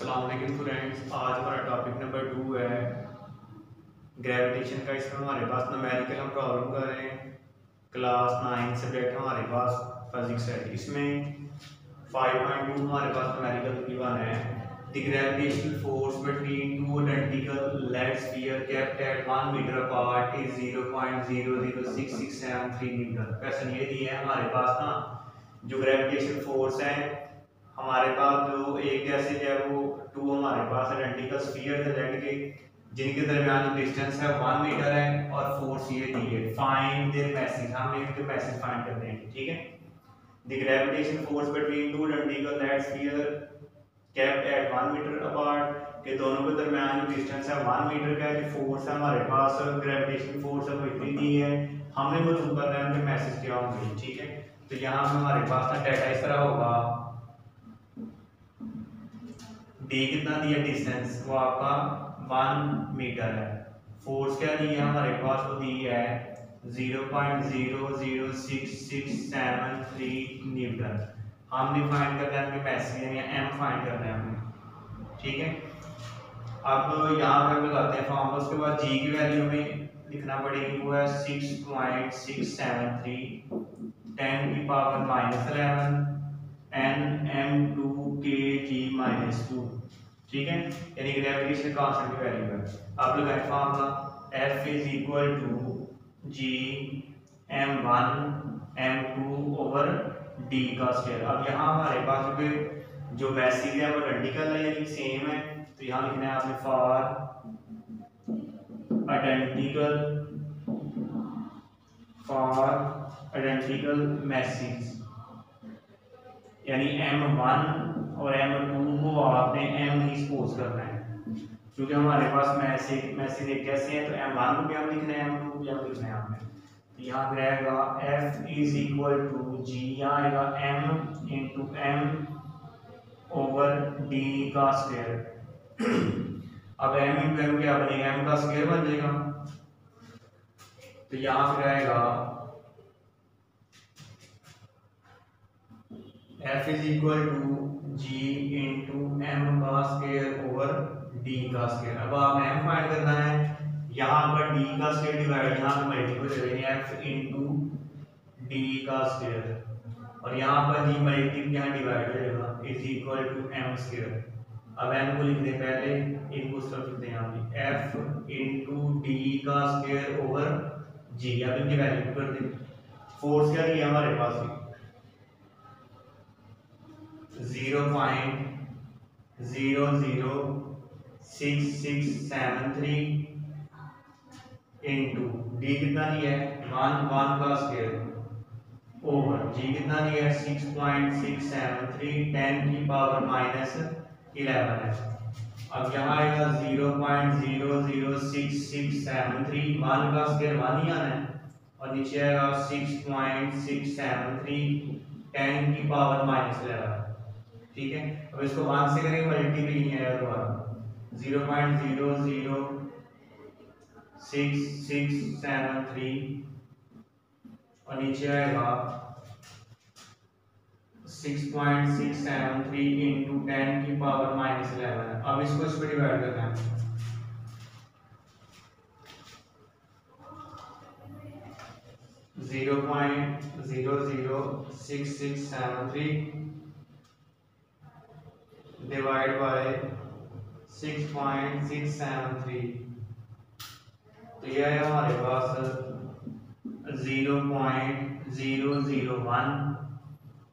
अस्सलाम वालेकुम फ्रेंड्स। आज हमारा टॉपिक नंबर 2 है ग्रेविटेशन का। इसमें हमारे पास न्यूमेरिकल हम प्रॉब्लम कर रहे हैं। क्लास 9 सब्जेक्ट हमारे पास फिजिक्स है। इसमें 5.2 हमारे पास न्यूमेरिकल गिवन है। The gravitational force between two identical lead sphere kept at 1 metre apart is 0.00667 newton. Question ये दिया है हमारे पास ना, जो ग्रेविटेशन फोर्स है हमारे पास, जो एक जैसे है वो टू हमारे पास आइडेंटिकल स्फीयर है लेड के, जिनके दरमियान जो डिस्टेंस है 1 मीटर है और फोर्स ये दी है। फाइंड देयर मैसेज, हमने इनके मैसेज फाइंड करते हैं। ठीक है। The gravitation force between two identical lead sphere kept at 1 metre apart, के दोनों के दरमियान जो डिस्टेंस है 1 मीटर का है। जो फोर्स है हमारे पास ग्रेविटेशन फोर्स है वो इतनी दी है। हमने मालूम करना है उनके मैसेज क्या होंगे। ठीक है। तो यहाँ हमारे पास ना डाटा इस तरह होगा। डी कितना दिया डिस्टेंस, वो आपका 1 मीटर है। फोर्स क्या दी है हमारे पास, वो दी है 0.00667 न्यूटन। हमने फाइंड करना है उनके मैसेज यानी एम फाइंड करना है हमने। ठीक है। अब यहाँ पे हम लगाते हैं फॉर्मूला। उसके बाद जी की वैल्यू में लिखना पड़ेगी, वो है 6.673 10⁻⁻11 nm2 kg-2। ठीक है। यानी ग्रेविटेशन कांस्टेंट की वैल्यू है। अब लगाएं formula, F is equal to G m1 m2 over d का स्क्वायर। अब यहाँ हमारे पास जो मैसेज है वो आइडेंटिकल है यानी सेम है। तो यहाँ लिखना है आपने फॉर आइडेंटिकल मैसेज, यानी m1 और m2 को आपने m ही सपोज करना है, क्योंकि हमारे पास मैसेज एक जैसे हैं। तो m1 को भी हम लिखना है, m2 को भी हम लिखना है हमने। तो यहाँ रहेगा F is equal to G, यहाँ आएगा m into m over d का स्क्वायर। अब m इंटू m क्या बनेगा, m का स्क्वायर बन जाएगा। तो यहाँ फिर आएगा F is equal to G into m का स्क्वायर ओवर d का स्क्वायर। अब आप m फाइंड करना है। यहाँ पर d का स्क्वायर डिवाइड, यहाँ पे मल्टीपल हो जाएगा f इंटू d का स्क्वायर, और यहाँ पर g मल्टीपल यहाँ डिवाइड हो जाएगा is equal to m square. अब m को लिख दें पहले, इनको सब लिख दें यहाँ पे f इंटू d का स्क्वायर ओवर g। अब इनकी वैल्यू कर दें। फोर्स क्या दिया हमारे पास 0.00667 इंटू डी कितना दिया है 1 का स्क्वायर ओवर जी कितना दिया है 6.673 10⁻⁻11 है। अब यहाँ आएगा 0.00667 1 का स्क्वायर 1 ही आना है, और नीचे आएगा 6.673 10⁻⁻11। ठीक है। अब इसको 1 से करेंगे मल्टीप्लाई नहीं आएगा दोबारा, 0.00667 और नीचे आएगा 6.673 इंटू 10⁻⁻11। अब इसको इस पर डिवाइड करना है। जीरो पॉइंट 0.00667 डिवाइड बाय 6.673, तो यह है हमारे पास 0.001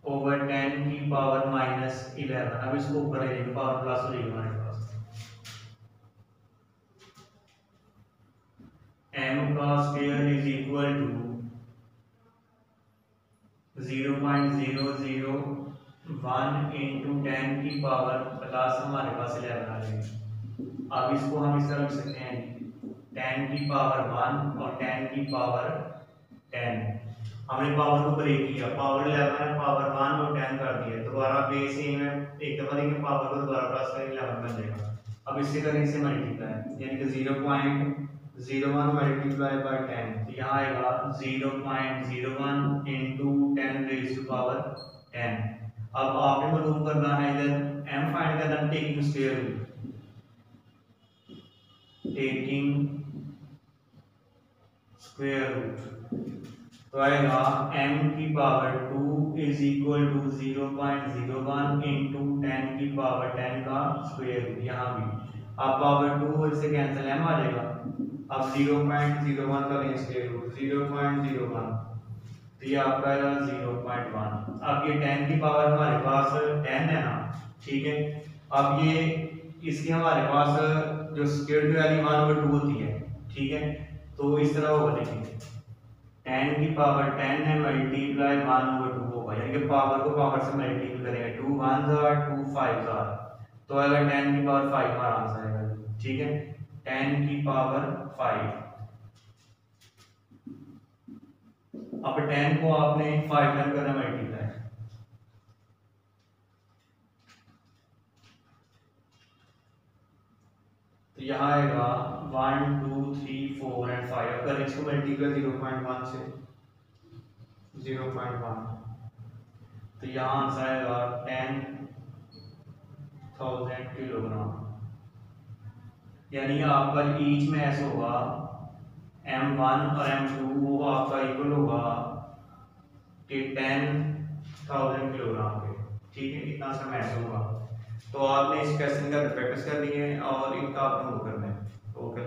ओवर 10⁻⁻11। अब इसको ऊपर लेंगे, पावर प्लस हो जाएगा हमारे पास। m का square is equal to 0.001 into 10⁻प्लस हमारे पास 11 आ जाएगा। अब इसको हम इस तरह लिख सकते हैं 10⁻1 और 10⁻10। हमने पावर को ब्रेक किया, पावर 11 है, पावर 1 और 10 कर दिया। दोबारा बेस सेम है, एक दफा देंगे पावर को दोबारा प्लस करेंगे 11 बन जाएगा। अब इससे करें, इससे मल्टीप्लाई, यानी कि 0.01 मल्टीप्लाई बाय 10, तो यहाँ आएगा 0.01 इंटू 10⁻10। अब आपने मालूम करना है इधर m फाइंड के अंदर taking square root, taking square root, तो आएगा m की power 2 is equal to 0.01 into 10 की पावर 10 का स्क्वायर रूट। यहाँ भी अब पावर 2 से कैंसिल m आ जाएगा। अब 0.01 का लें स्क्वायर रूट 0.01, तो ये आपका आएगा 0.1। अब ये 10 की पावर हमारे पास 10 है ना, ठीक है। अब ये इसकी हमारे पास जो स्क्वायर रूट वाली 1/2 होती है, ठीक है। तो इस तरह होगा, देखिए 10 की पावर 10 है मल्टीप्लाई 1/2 होगा, यानी कि पावर को पावर से मल्टीप्लाई करेंगे, 2 1 are 2 5 are, तो अगर 10 की पावर 5 हमारा आंसर आएगा, ठीक है। 10 की पावर 5, अब 10 को आपने 5 टाइम करना मल्टीप्लाई, तो यहाँ आएगा 1 2 3 4 एंड 5। अगर इसको मल्टीप्लाई 0.1 से 0.1, तो यहाँ आंसर आएगा 10,000 किलोग्राम। यानी आपका ईच में ऐसा होगा m1 और m2 वो आपका इक्वल होगा कि 10,000 किलोग्राम के, ठीक है। इतना सा मैच होगा। तो आपने इस क्वेश्चन का प्रैक्टिस करनी है और इनका आपने वो करना है। ओके।